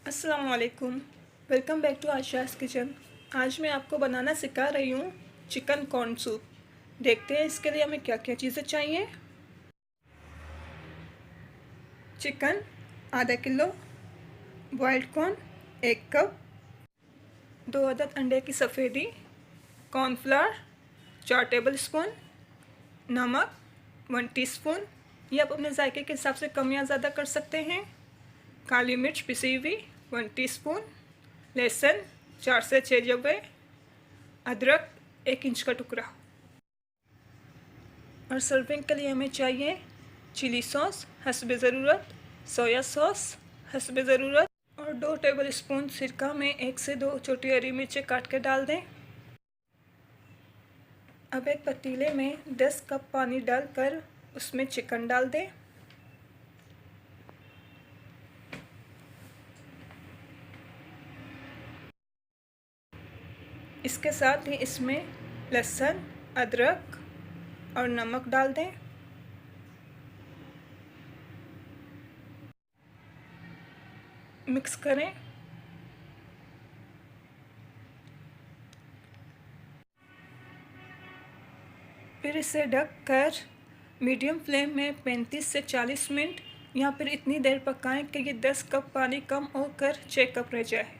अस्सलाम वालेकुम। Welcome back to Ayesha's kitchen. आज मैं आपको बनाना सिखा रही हूँ चिकन कॉर्न सूप। देखते हैं इसके लिए हमें क्या क्या चीज़ें चाहिए। चिकन आधा किलो, बॉइल्ड कॉर्न 1 कप, 2 अदद अंडे की सफ़ेदी, कॉर्नफ्लावर 4 टेबल स्पून, नमक 1 टीस्पून, ये आप अपने जायके के हिसाब से कम या ज़्यादा कर सकते हैं। काली मिर्च पिसी हुई 1 टीस्पून, लहसुन 4 से 6 जवे, अदरक 1 इंच का टुकड़ा। और सर्विंग के लिए हमें चाहिए चिली सॉस हस्ब ज़रूरत, सोया सॉस हस्ब ज़रूरत और 2 टेबल स्पून सिरका में 1 से 2 छोटी हरी मिर्चें काट के डाल दें। अब एक पतीले में 10 कप पानी डालकर उसमें चिकन डाल दें। इसके साथ ही इसमें लहसुन, अदरक और नमक डाल दें। मिक्स करें। फिर इसे ढककर मीडियम फ्लेम में 35 से 40 मिनट या फिर इतनी देर पकाएं कि ये 10 कप पानी कम होकर 6 कप रह जाए।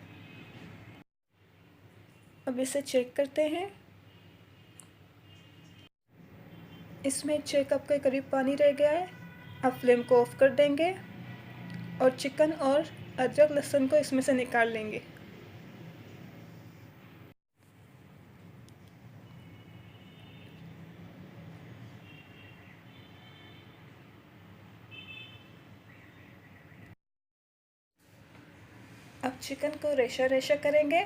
अब इसे चेक करते हैं। इसमें 6 कप के करीब पानी रह गया है। अब फ्लेम को ऑफ कर देंगे और चिकन और अदरक लहसुन को इसमें से निकाल लेंगे। अब चिकन को रेशा रेशा करेंगे।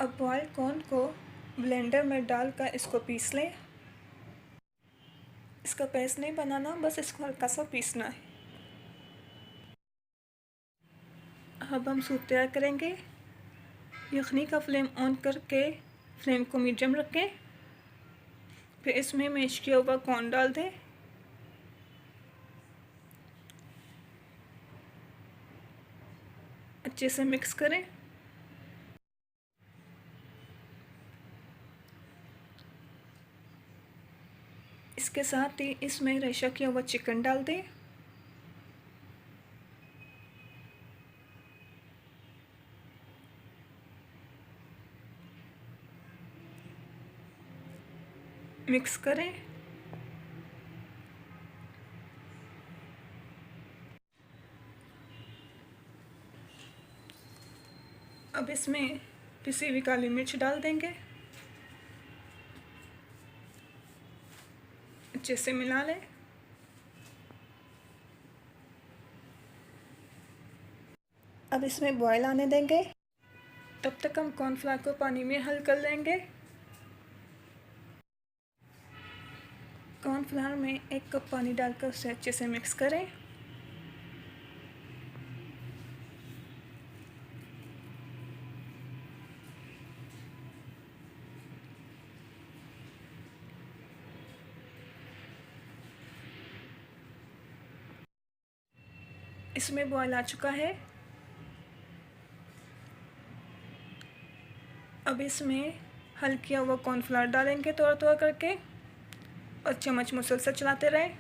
अब बॉइल्ड कॉर्न को ब्लेंडर में डालकर इसको पीस लें। इसका पेस्ट नहीं बनाना, बस इसको हल्का सा पीसना है। अब हम सूप तैयार करेंगे। यखनी का फ्लेम ऑन करके फ्लेम को मीडियम रखें। फिर इसमें मैश किया हुआ कॉर्न डाल दें। अच्छे से मिक्स करें। इसके साथ ही इसमें रेशा किया हुआ चिकन डाल दें। मिक्स करें। अब इसमें पिसी हुई काली मिर्च डाल देंगे। अच्छे से मिला लें। अब इसमें बॉयल आने देंगे। तब तक हम कॉर्नफ्लावर को पानी में हल कर लेंगे। कॉर्नफ्लावर में 1 कप पानी डालकर उसे अच्छे से मिक्स करें। इसमें बॉयल आ चुका है। अब इसमें हल किया हुआ कॉर्नफ्लावर डालेंगे थोड़ा थोड़ा करके और चम्मच मुसलसल चलाते रहें।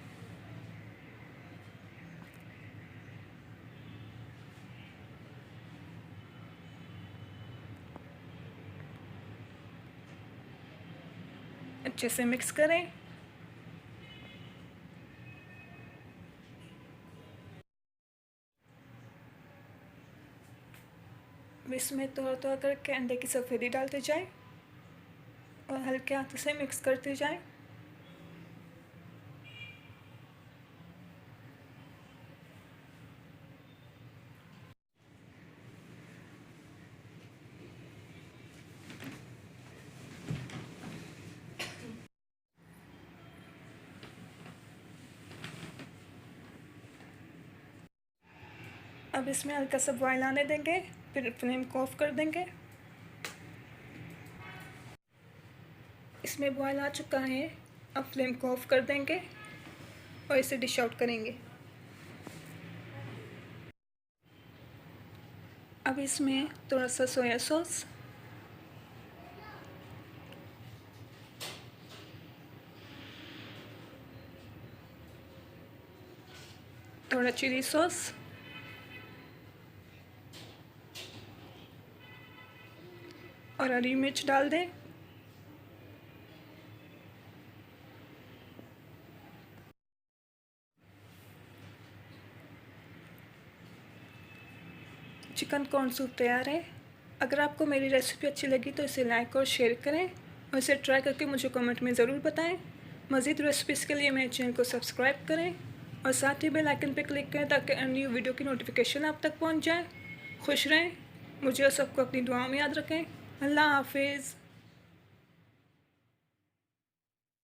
अच्छे से मिक्स करें। इसमें थोड़ा थोड़ा करके अंडे की सफ़ेदी डालते जाएं और हल्के हाथों से मिक्स करते जाएं। अब इसमें हल्का सा बॉयल आने देंगे, फिर फ्लेम को ऑफ कर देंगे। इसमें बॉयल आ चुका है, अब फ्लेम को ऑफ कर देंगे और इसे डिश आउट करेंगे। अब इसमें थोड़ा सा सोया सॉस, थोड़ा चिली सॉस और हरी मिर्च डाल दें। चिकन कॉर्न सूप तैयार है। अगर आपको मेरी रेसिपी अच्छी लगी तो इसे लाइक और शेयर करें और इसे ट्राई करके मुझे कमेंट में ज़रूर बताएं। मज़ीद रेसिपीज़ के लिए मेरे चैनल को सब्सक्राइब करें और साथ ही बेल आइकन पर क्लिक करें ताकि अन्य वीडियो की नोटिफिकेशन आप तक पहुंच जाए। खुश रहें, मुझे और सबको अपनी दुआओं में याद रखें। अल्लाह हाफिज़।